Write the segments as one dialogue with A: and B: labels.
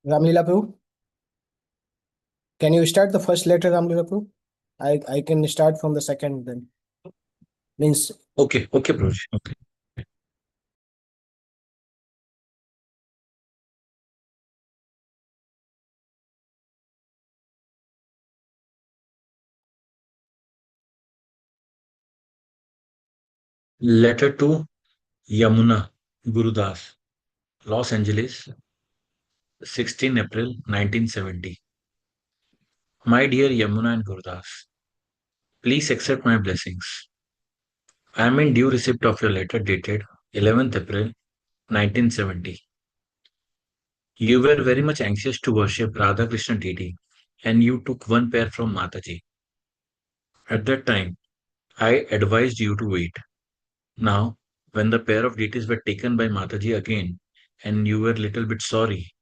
A: Ramlila Prabhu, can you start the first letter, Ramlila Prabhu? I can start from the second then. Means
B: Okay, Prabhuji. Okay. Letter to Yamuna Gurudas, Los Angeles, 16 April 1970. My dear Yamuna and Gurudas, please accept my blessings. I am in due receipt of your letter dated 11th April 1970. You were very much anxious to worship Radha Krishna deity and you took one pair from Mataji. At that time, I advised you to wait. Now, when the pair of deities were taken by Mataji again and you were a little bit sorry,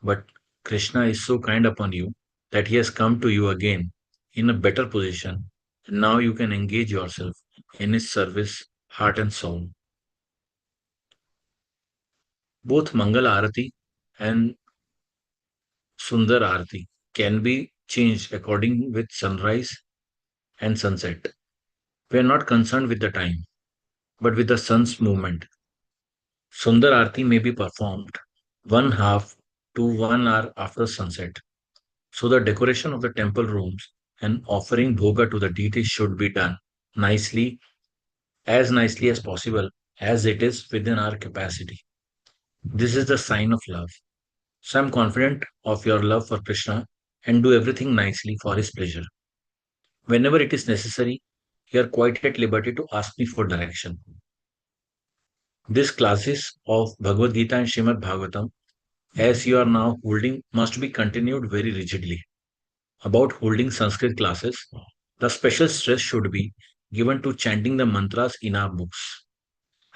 B: but Krishna is so kind upon you that he has come to you again in a better position. And now you can engage yourself in his service, heart and soul. Both Mangal Aarti and Sundar Aarti can be changed according with sunrise and sunset. We are not concerned with the time, but with the sun's movement. Sundar Aarti may be performed 1/2 to 1 hour after sunset. So the decoration of the temple rooms and offering bhoga to the deities should be done nicely, as nicely as possible, as it is within our capacity. This is the sign of love. So I'm confident of your love for Krishna and do everything nicely for his pleasure. Whenever it is necessary, you are quite at liberty to ask me for direction. These classes of Bhagavad Gita and Srimad Bhagavatam, as you are now holding, must be continued very rigidly. About holding Sanskrit classes, the special stress should be given to chanting the mantras in our books.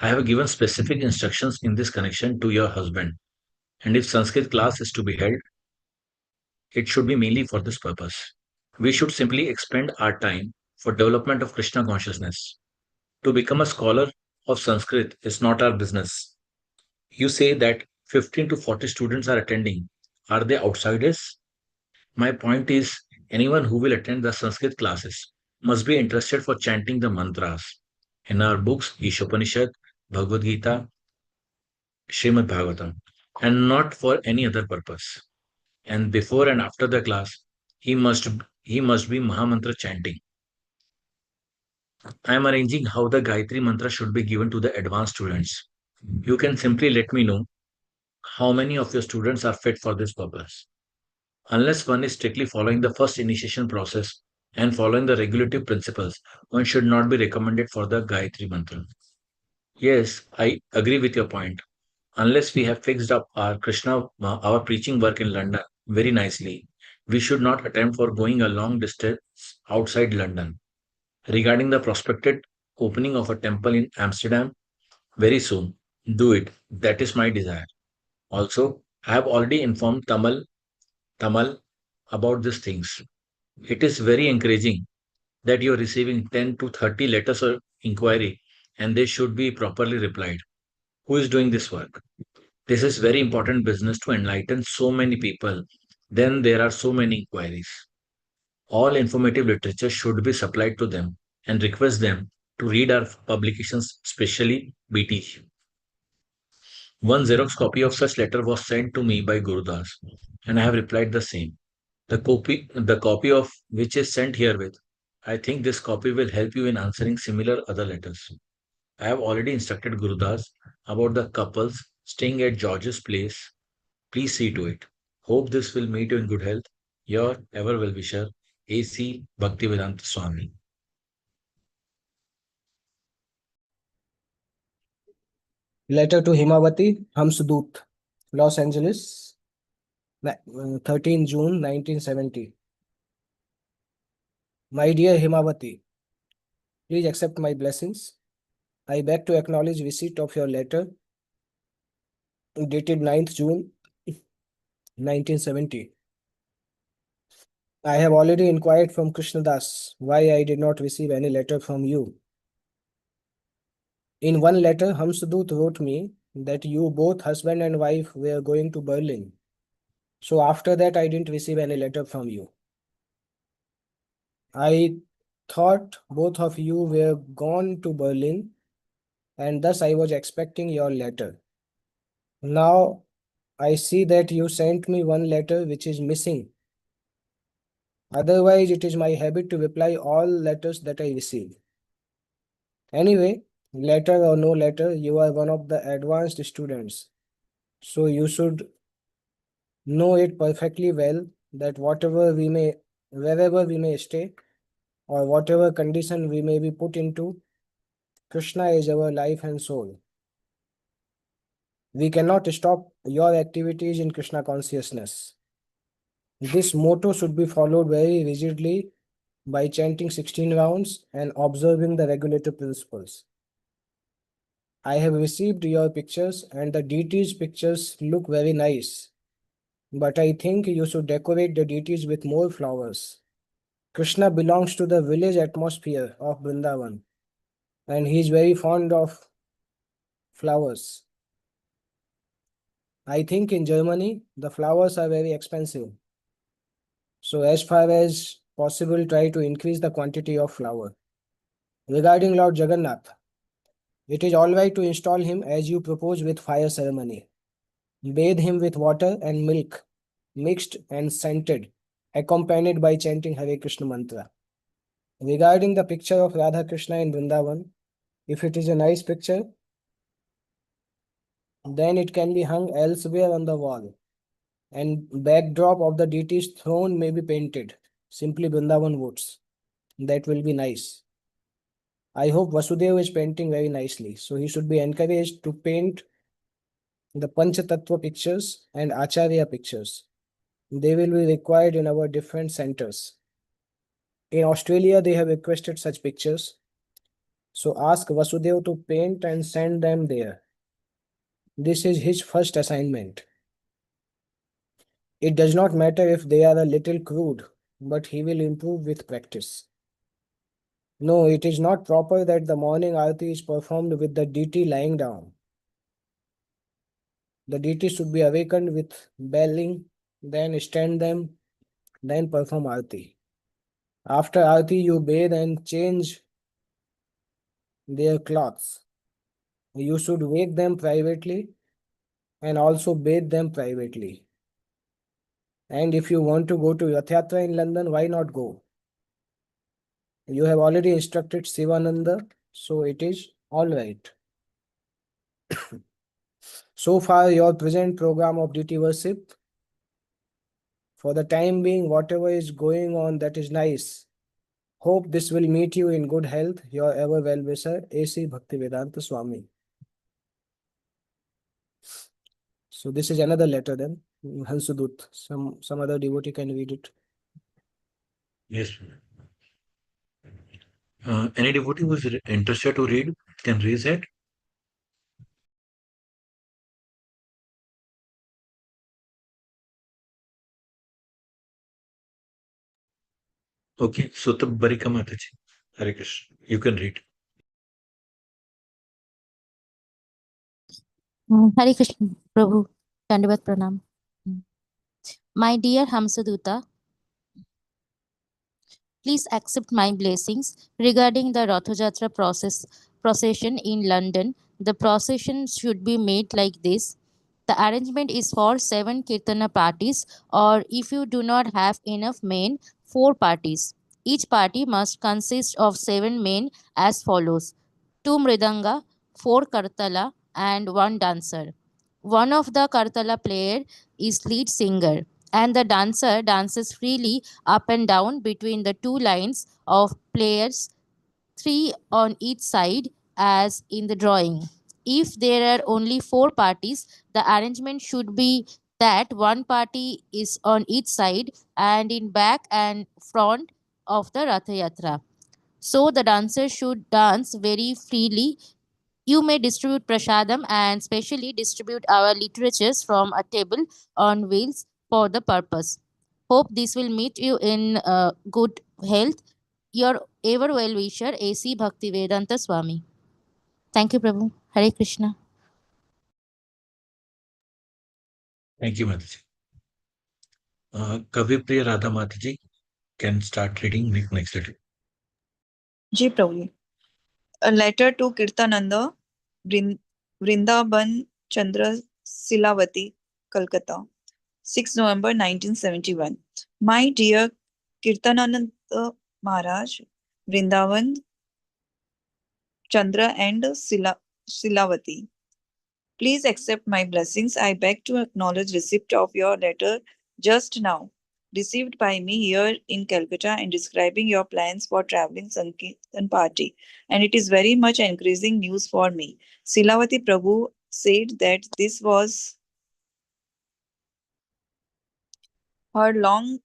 B: I have given specific instructions in this connection to your husband, and if Sanskrit class is to be held, it should be mainly for this purpose. We should simply expend our time for development of Krishna consciousness. To become a scholar of Sanskrit is not our business. You say that 15 to 40 students are attending. Are they outsiders? My point is, anyone who will attend the Sanskrit classes must be interested for chanting the mantras. In our books, Ishopanishad, Bhagavad Gita, Srimad Bhagavatam, and not for any other purpose. And before and after the class, he must he must be Mahamantra chanting. I am arranging how the Gayatri mantra should be given to the advanced students. You can simply let me know how many of your students are fit for this purpose. Unless one is strictly following the first initiation process and following the regulative principles, one should not be recommended for the Gayatri Mantra. Yes, I agree with your point. Unless we have fixed up our our preaching work in London very nicely, we should not attempt for going a long distance outside London. Regarding the prospected opening of a temple in Amsterdam very soon, do it. That is my desire. Also, I have already informed Tamal about these things. It is very encouraging that you are receiving 10 to 30 letters of inquiry and they should be properly replied. Who is doing this work? This is very important business to enlighten so many people. Then there are so many inquiries. All informative literature should be supplied to them and request them to read our publications, especially BT. One Xerox copy of such letter was sent to me by Gurudas, and I have replied the same. The copy of which is sent herewith. I think this copy will help you in answering similar other letters. I have already instructed Gurudas about the couples staying at George's place. Please see to it. Hope this will meet you in good health. Your ever well wisher, A.C. Bhaktivedanta Swami.
A: letter to Himawati, Hamsudut, Los Angeles, 13 June 1970. My dear Himawati, please accept my blessings. I beg to acknowledge receipt of your letter dated 9th June 1970. I have already inquired from Krishnadas why I did not receive any letter from you. In one letter, Hamsudut wrote me that you both husband and wife were going to Berlin. So after that, I didn't receive any letter from you. I thought both of you were gone to Berlin, and thus I was expecting your letter. Now I see that you sent me one letter which is missing. Otherwise, it is my habit to reply all letters that I receive. Anyway, letter or no letter, you are one of the advanced students. So you should know it perfectly well that wherever we may stay, or whatever condition we may be put into, Krishna is our life and soul. We cannot stop your activities in Krishna consciousness. This motto should be followed very rigidly by chanting 16 rounds and observing the regulative principles. I have received your pictures and the deities' pictures look very nice, but I think you should decorate the deities with more flowers. Krishna belongs to the village atmosphere of Vrindavan, and he is very fond of flowers. I think in Germany, the flowers are very expensive. So as far as possible, try to increase the quantity of flower. Regarding Lord Jagannath, it is all right to install him as you propose with fire ceremony. Bathe him with water and milk, mixed and scented, accompanied by chanting Hare Krishna mantra. Regarding the picture of Radha Krishna in Vrindavan, if it is a nice picture, then it can be hung elsewhere on the wall, and backdrop of the deity's throne may be painted, simply Vrindavan woods. That will be nice. I hope Vasudeva is painting very nicely, so he should be encouraged to paint the Panchatattva pictures and Acharya pictures. They will be required in our different centers. In Australia, they have requested such pictures. So ask Vasudeva to paint and send them there. This is his first assignment. It does not matter if they are a little crude, but he will improve with practice. No, it is not proper that the morning Aarti is performed with the deity lying down. The deity should be awakened with belling, then stand them, then perform Aarti. After Aarti, you bathe and change their clothes. You should wake them privately and also bathe them privately. And if you want to go to Rath Yatra in London, why not go? You have already instructed Sivananda, so it is all right. So far, your present program of duty worship, for the time being, whatever is going on, that is nice. Hope this will meet you in good health. Your ever well-wisher, A.C. Bhaktivedanta Swami. So this is another letter then. Hansudut. Some other devotee can read it.
B: Yes. Any devotee who is interested to read can raise it. Okay, Sutta Barika Mataji. Hare Krishna. You can read.
C: Hare Krishna, Prabhu. Dandavat Pranam. My dear Hamsaduta, please accept my blessings regarding the Rathojatra procession in London. The procession should be made like this. The arrangement is for 7 kirtana parties, or if you do not have enough men, 4 parties. Each party must consist of 7 men as follows: 2 mridanga, 4 kartala, and 1 dancer. One of the kartala player is lead singer, and the dancer dances freely up and down between the 2 lines of players, 3 on each side as in the drawing. If there are only 4 parties, the arrangement should be that one party is on each side and in back and front of the Ratha Yatra. So the dancer should dance very freely. You may distribute prasadam and specially distribute our literatures from a table on wheels for the purpose. Hope this will meet you in good health. Your ever well wisher, A.C. Bhaktivedanta Swami. Thank you, Prabhu. Hare Krishna.
B: Thank you, Mataji. Kavipriya Radha Mataji can start reading next letter.
D: Ji Prabhu ji. A letter to Kirtananda, Vrindaban Chandra Silavati, Calcutta, 6 November 1971. My dear Kirtananda Maharaj, Vrindavan Chandra and Silavati, please accept my blessings. I beg to acknowledge receipt of your letter just now, received by me here in Calcutta and describing your plans for traveling Sankirtan party. And it is very much encouraging news for me. Silavati Prabhu said that this was her long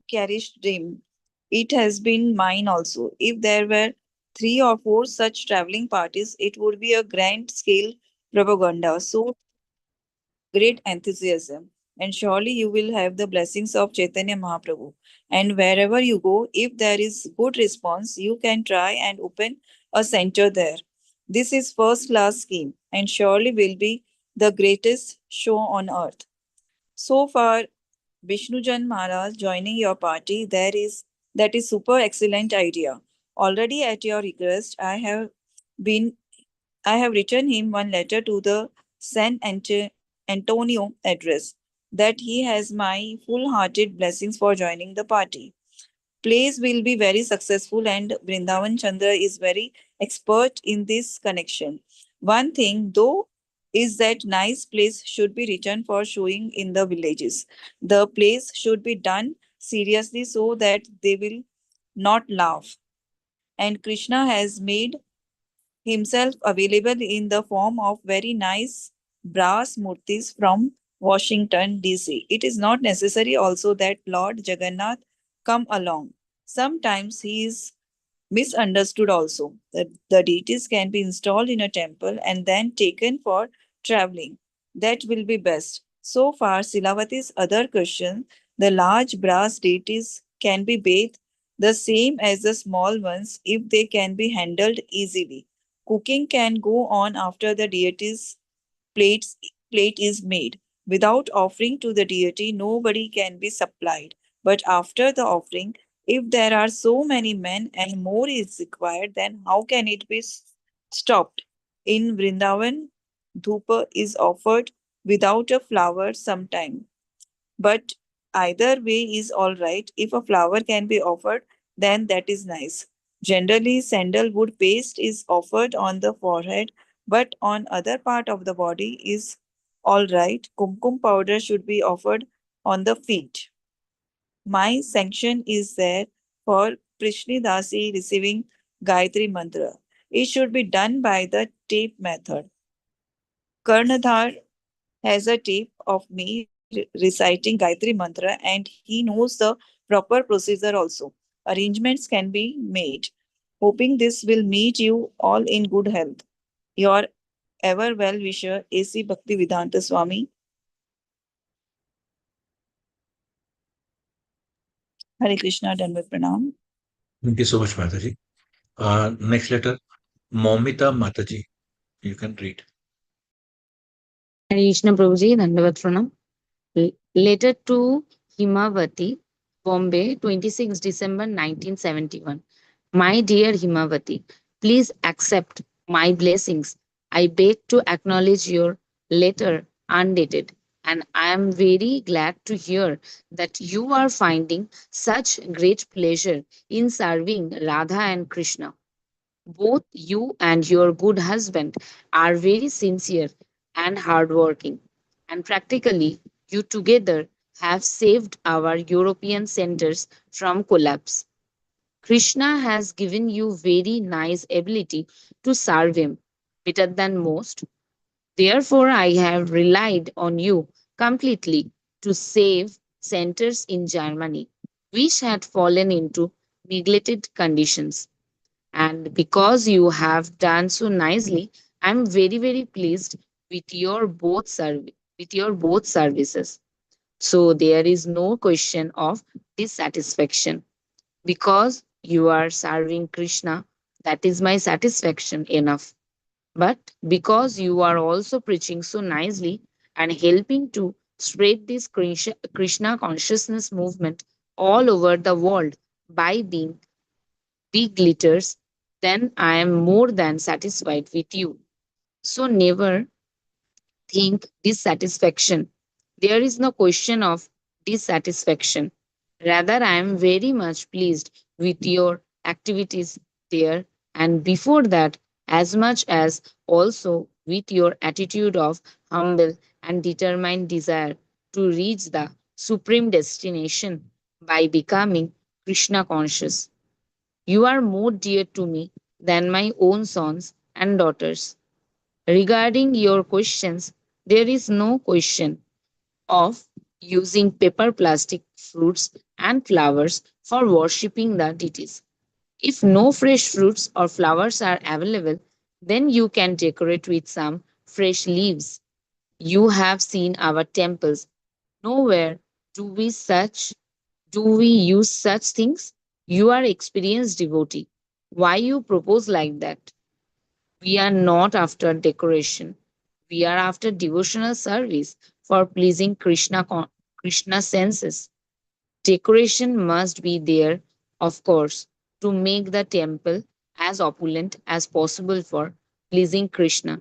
D: cherished dream. It has been mine also. If there were three or four such traveling parties, it would be a grand scale propaganda. So great enthusiasm, and surely you will have the blessings of Chaitanya Mahaprabhu. And wherever you go, if there is good response, you can try and open a center there. This is first class scheme and surely will be the greatest show on earth. So far, Vishnujan Maharaj joining your party, that is super excellent idea. Already at your request, been I have written him one letter to the Antonio address that he has my full hearted blessings for joining the party. Place will be very successful, and Vrindavan Chandra is very expert in this connection. One thing, though, is that nice place should be written for showing in the villages. The place should be done seriously so that they will not laugh. And Krishna has made himself available in the form of very nice brass murtis from Washington, D.C. It is not necessary also that Lord Jagannath come along. Sometimes he is misunderstood also. That the deities can be installed in a temple and then taken for traveling. That will be best. So far, Silavati's other question, the large brass deities can be bathed the same as the small ones if they can be handled easily. Cooking can go on after the deity's plates, plate is made. Without offering to the deity, nobody can be supplied. But after the offering, if there are so many men and more is required, then how can it be stopped? In Vrindavan, dhupa is offered without a flower sometime, but either way is all right. If a flower can be offered, then that is nice. Generally, sandalwood paste is offered on the forehead, but on other part of the body is all right. Kumkum powder should be offered on the feet. My sanction is there for Prishni Dasi receiving Gayatri Mantra. It should be done by the tape method. Karnadhar has a tape of me reciting Gayatri Mantra and he knows the proper procedure also. Arrangements can be made. Hoping this will meet you all in good health. Your ever well wisher, A.C. Bhakti Vedanta Swami. Hare Krishna, done with Pranam.
B: Thank you so much, Mataji. Next letter, Momita Mataji. You can read.
C: Hare Krishna Prabhuji, Dandavat Pranam. Letter to Himavati, Bombay, 26 December 1971. My dear Himavati, please accept my blessings. I beg to acknowledge your letter undated, and I am very glad to hear that you are finding such great pleasure in serving Radha and Krishna. Both you and your good husband are very sincere and hardworking, and practically, you together have saved our European centers from collapse. Krishna has given you very nice ability to serve him, better than most. Therefore, I have relied on you completely to save centers in Germany, which had fallen into neglected conditions. And because you have done so nicely, I'm very, very pleased with your both services. So there is no question of dissatisfaction. Because you are serving Krishna, that is my satisfaction enough. But because you are also preaching so nicely and helping to
E: spread this Krishna consciousness movement all over the world by being big leaders, then I am more than satisfied with you. So never think dissatisfaction. There is no question of dissatisfaction. Rather, I am very much pleased with your activities there, and before that, as much as also with your attitude of humble and determined desire to reach the supreme destination by becoming Krishna conscious. You are more dear to me than my own sons and daughters. Regarding your questions, there is no question of using paper, plastic, fruits, and flowers for worshipping the deities. If no fresh fruits or flowers are available, then you can decorate with some fresh leaves. You have seen our temples. Nowhere do we use such things. You are experienced devotee. Why you propose like that? We are not after decoration. We are after devotional service for pleasing Krishna senses. Decoration must be there, of course, to make the temple as opulent as possible for pleasing Krishna.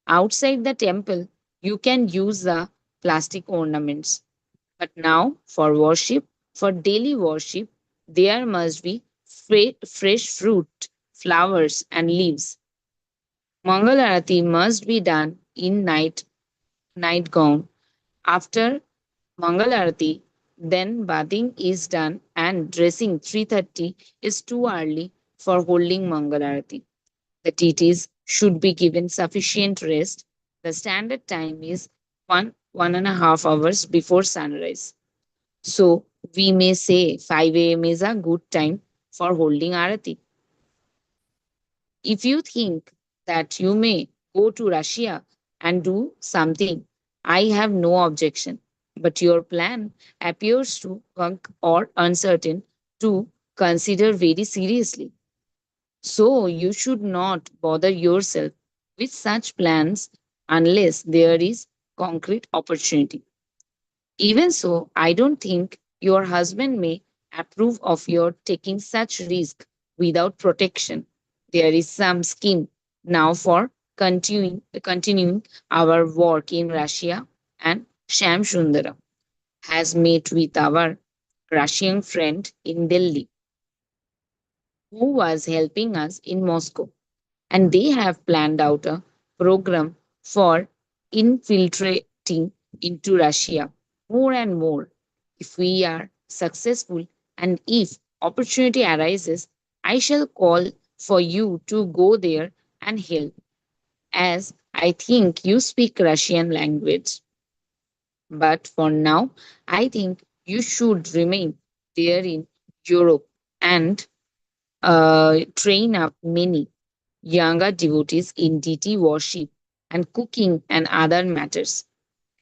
E: Outside the temple, you can use the plastic ornaments. But now, for worship, for daily worship, there must be fresh fruit, flowers, and leaves. Mangal Arati must be done in night gown. After Mangal Arati, then bathing is done and dressing 3:30 is too early for holding Mangal Arati. The deities should be given sufficient rest. The standard time is 1.5 hours before sunrise. So we may say 5 a.m. is a good time for holding Arati. If you think that you may go to Russia and do something, I have no objection. But your plan appears too vague or uncertain to consider very seriously. So you should not bother yourself with such plans unless there is concrete opportunity. Even so, I don't think your husband may approve of your taking such risk without protection. There is some scheme now for continuing our work in Russia, and Sham Sundara has met with our Russian friend in Delhi who was helping us in Moscow, and they have planned out a program for infiltrating into Russia more and more. If we are successful and if opportunity arises, I shall call for you to go there and help, as I think you speak Russian language. But for now, I think you should remain there in Europe and train up many younger devotees in deity worship and cooking and other matters,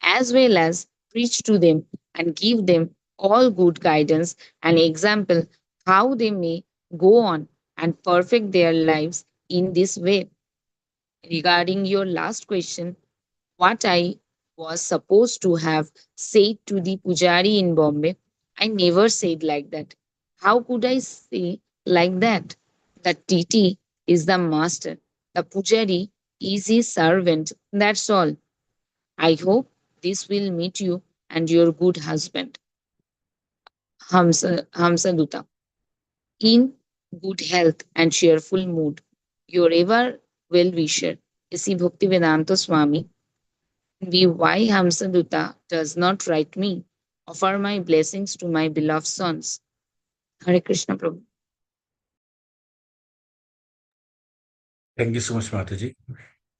E: as well as preach to them and give them all good guidance and example how they may go on and perfect their lives in this way. Regarding your last question, what I was supposed to have said to the pujari in Bombay, I never said like that. How could I say like that? The deity is the master, the pujari is his servant. That's all. I hope this will meet you and your good husband, Hamsaduta, in good health and cheerful mood. Your ever well wisher, Isi Bhaktivedanta Swami. Why Hamsaduta does not write me. Offer my blessings to my beloved sons. Hare Krishna Prabhu.
B: Thank you so much, Mataji.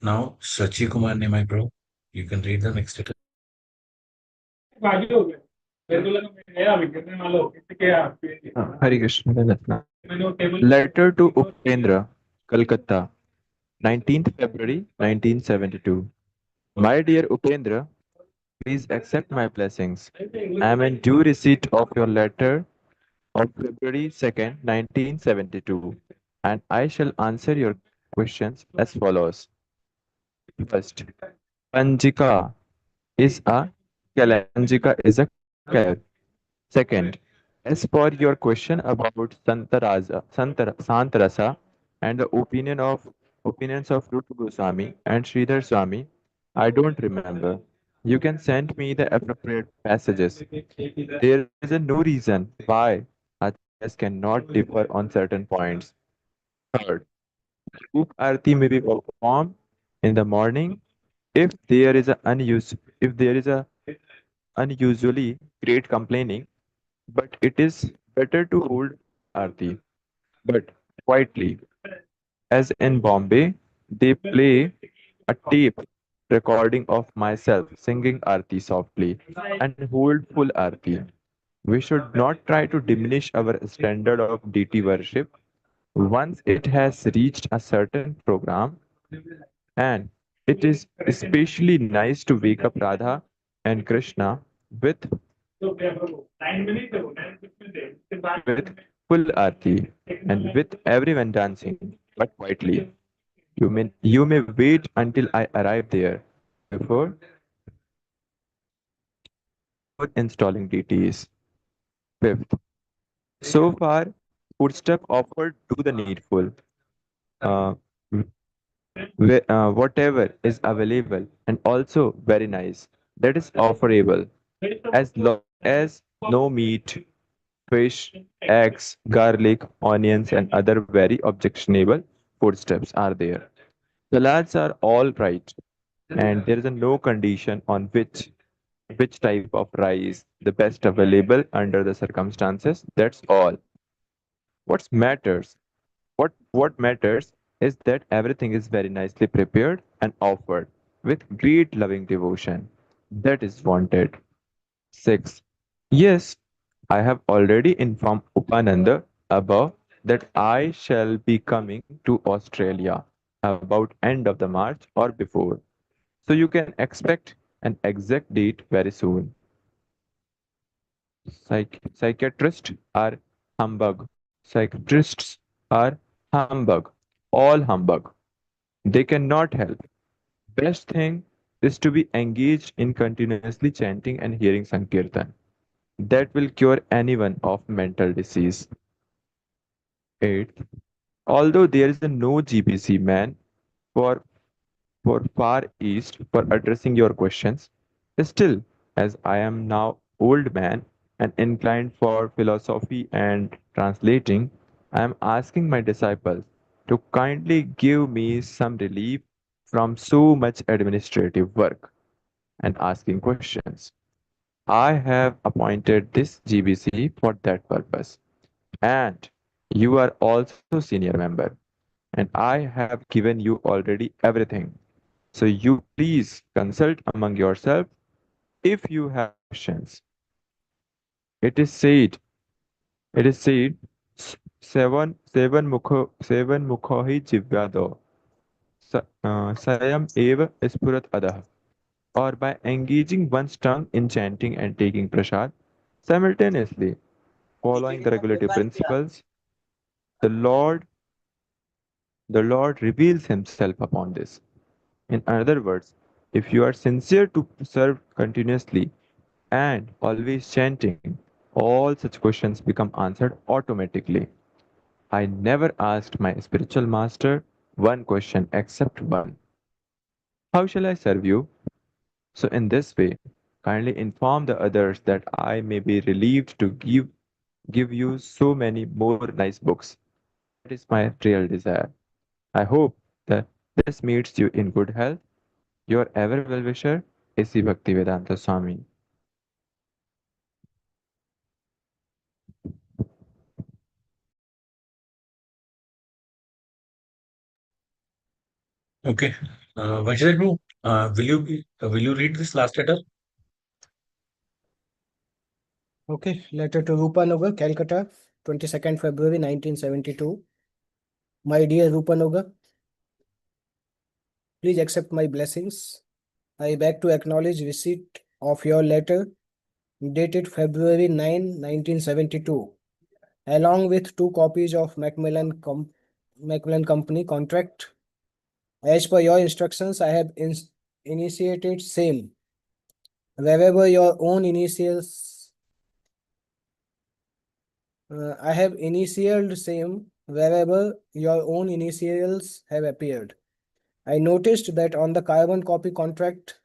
B: Now, Sachi Kumar ne, my bro, you can read the next letter.
F: Hare Krishna. Letter to Upendra, Calcutta, 19th February 1972. My dear Upendra, please accept my blessings. I am in due receipt of your letter of February 2nd, 1972, and I shall answer your questions as follows. First, Panjika is a Kalanjika is a cow. Second, as for your question about Santarasa and the opinions of Rutu Goswami and Sridhar Swami, I don't remember. You can send me the appropriate passages. There is a no reason why acharyas cannot differ on certain points. Third, Group Aarti may be performed in the morning if there is a unusually great complaining, but it is better to hold Aarti, but quietly. As in Bombay, they play a tape recording of myself singing Aarti softly and hold full Aarti. We should not try to diminish our standard of deity worship once it has reached a certain program, and it is especially nice to wake up Radha and Krishna with with full aarti and with everyone dancing, but quietly. You may wait until I arrive there before installing deities. Fifth, so far, footstep offered do the needful. Uh, whatever is available and also very nice. That is offerable as long as no meat, fish, eggs, garlic, onions, and other very objectionable foodstuffs are there. Salads are all right, and there is a no condition on which type of rice the best available under the circumstances. That's all. What matters what matters is that everything is very nicely prepared and offered with great loving devotion. That is wanted. 6. Yes, I have already informed Upananda above that I shall be coming to Australia about end of the March or before. So you can expect an exact date very soon. Psychiatrists are humbug. Psychiatrists are humbug. All humbug. They cannot help. Best thing is to be engaged in continuously chanting and hearing Sankirtan. That will cure anyone of mental disease. 8th, although there is a no GBC man for Far East for addressing your questions, still, as I am now old man and inclined for philosophy and translating, I am asking my disciples to kindly give me some relief from so much administrative work and asking questions. I have appointed this GBC for that purpose. And you are also senior member. And I have given you already everything. So you please consult among yourself if you have questions. It is said, it is said, seven mukhahi jivyado, sayam eva ispurat adah. Or by engaging one's tongue in chanting and taking prasad, simultaneously following the regulative principles, the Lord, the Lord reveals himself upon this. In other words, if you are sincere to serve continuously and always chanting, all such questions become answered automatically. I never asked my spiritual master one question except one. How shall I serve you? So in this way, kindly inform the others that I may be relieved to give you so many more nice books. That is my real desire. I hope that this meets you in good health. Your ever well wisher, A.C. Bhaktivedanta Swami.
B: Okay. Vajradru, will you read this last letter?
A: Okay, letter to Rupanagar, Calcutta, 22nd February 1972. My dear Rupanagar, please accept my blessings. I beg to acknowledge receipt of your letter dated February 9, 1972, along with 2 copies of Macmillan Company contract. As per your instructions, I have initiated same. wherever your own initials, I have initialed same wherever your own initials have appeared. I noticed that on the carbon copy contract,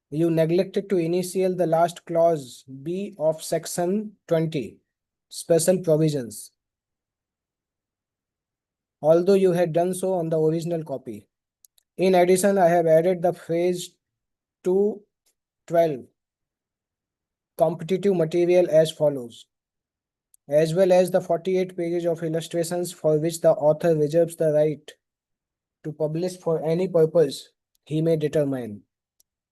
A: you neglected to initial the last clause B of section 20, special provisions, although you had done so on the original copy. In addition, I have added the phrase 212 competitive material as follows, as well as the 48 pages of illustrations for which the author reserves the right to publish for any purpose he may determine,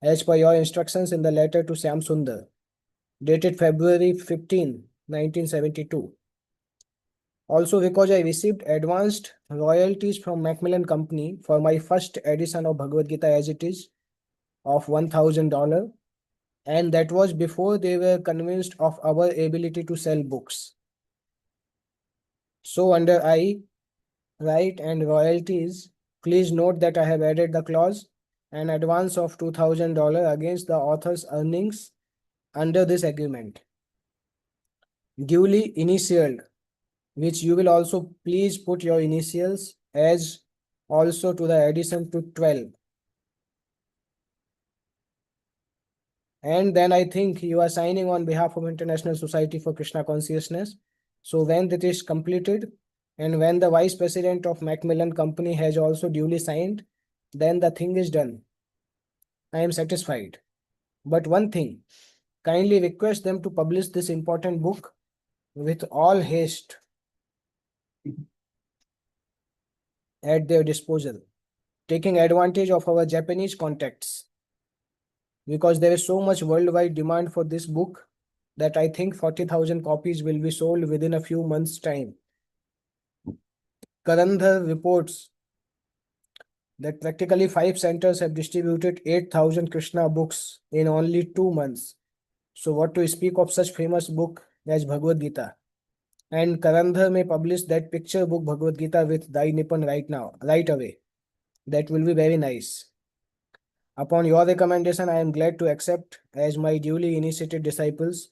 A: as per your instructions in the letter to Syam Sundar, dated February 15, 1972. Also, because I received advanced royalties from Macmillan Company for my first edition of Bhagavad Gita as it is of $1,000, and that was before they were convinced of our ability to sell books. So under I, right and royalties, please note that I have added the clause an advance of $2,000 against the author's earnings under this agreement, duly initialed, which you will also please put your initials as also to the addition to 12. And then I think you are signing on behalf of International Society for Krishna Consciousness. So when that is completed, and when the Vice President of Macmillan Company has also duly signed, then the thing is done. I am satisfied. But one thing, kindly request them to publish this important book with all haste at their disposal, taking advantage of our Japanese contacts, because there is so much worldwide demand for this book that I think 40,000 copies will be sold within a few months' time. Karandhar reports that practically 5 centers have distributed 8,000 Krishna books in only 2 months. So what to speak of such famous book as Bhagavad Gita? And Karandhar may publish that picture book Bhagavad Gita with Dai Nipan right away. That will be very nice. Upon your recommendation, I am glad to accept as my duly initiated disciples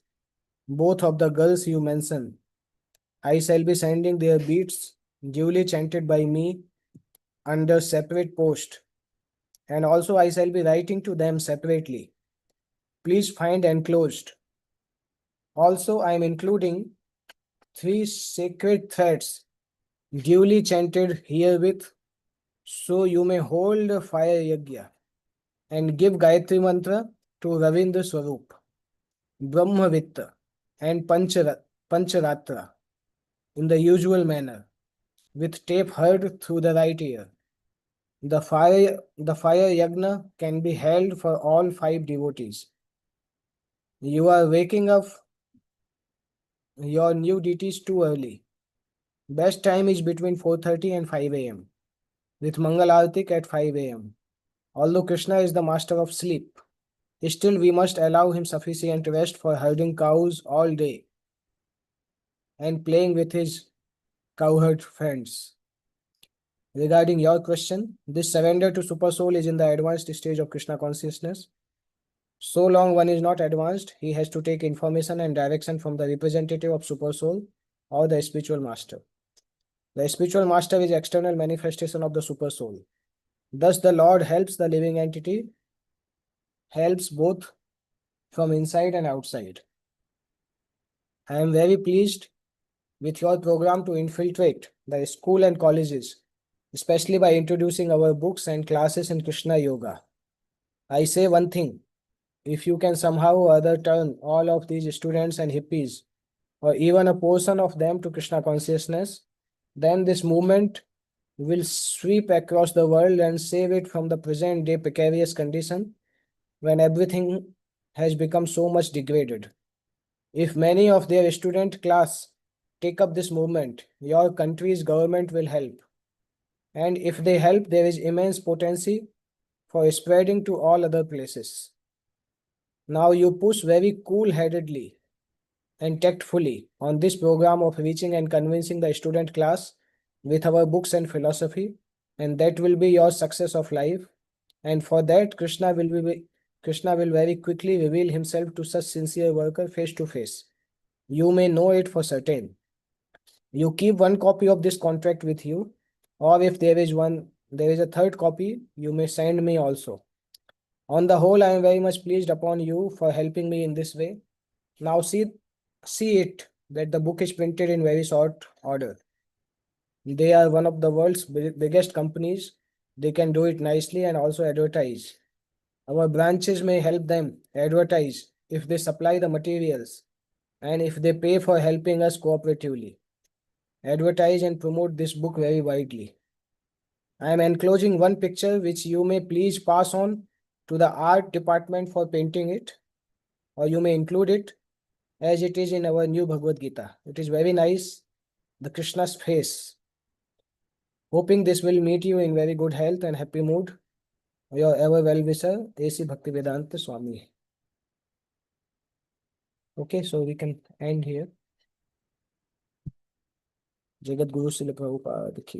A: both of the girls you mentioned. I shall be sending their beads duly chanted by me under separate post, and also I shall be writing to them separately. Please find enclosed. Also, I am including 3 sacred threads duly chanted herewith, so you may hold a fire yajna and give Gayatri mantra to Ravindra Swarup, Brahmavitta, and Pancharatra in the usual manner, with tape heard through the right ear. The fire yagna can be held for all 5 devotees. You are waking up your new deities too early. Best time is between 4:30 and 5 a.m. with Mangal Aarti at 5 a.m. Although Krishna is the master of sleep, still we must allow him sufficient rest for herding cows all day and playing with his cowherd friends. Regarding your question, this surrender to Super Soul is in the advanced stage of Krishna consciousness. So long one is not advanced, he has to take information and direction from the representative of Super Soul or the spiritual master. The spiritual master is external manifestation of the Super Soul. Thus the Lord helps the living entity, helps both from inside and outside. I am very pleased with your program to infiltrate the school and colleges, especially by introducing our books and classes in Krishna Yoga. I say one thing, if you can somehow or other turn all of these students and hippies, or even a portion of them, to Krishna consciousness, then this movement will sweep across the world and save it from the present day precarious condition when everything has become so much degraded. If many of their student class take up this movement, your country's government will help. And if they help, there is immense potency for spreading to all other places. Now you push very cool-headedly and tactfully on this program of reaching and convincing the student class with our books and philosophy, and that will be your success of life. And for that, Krishna will be Krishna will very quickly reveal himself to such sincere worker face to face. You may know it for certain. You keep one copy of this contract with you, or if there is a third copy, you may send me also. On the whole, I am very much pleased upon you for helping me in this way. Now see it that the book is printed in very short order. They are one of the world's biggest companies. They can do it nicely and also advertise. Our branches may help them advertise if they supply the materials and if they pay for helping us cooperatively. Advertise and promote this book very widely. I am enclosing one picture which you may please pass on to the art department for painting it, or you may include it as it is in our new Bhagavad Gita. It is very nice, the Krishna's face. Hoping this will meet you in very good health and happy mood. Your ever well-wisher, A.C. Bhaktivedanta Swami. Okay, so we can end here. Jagat Guru Srila Prabhupada ki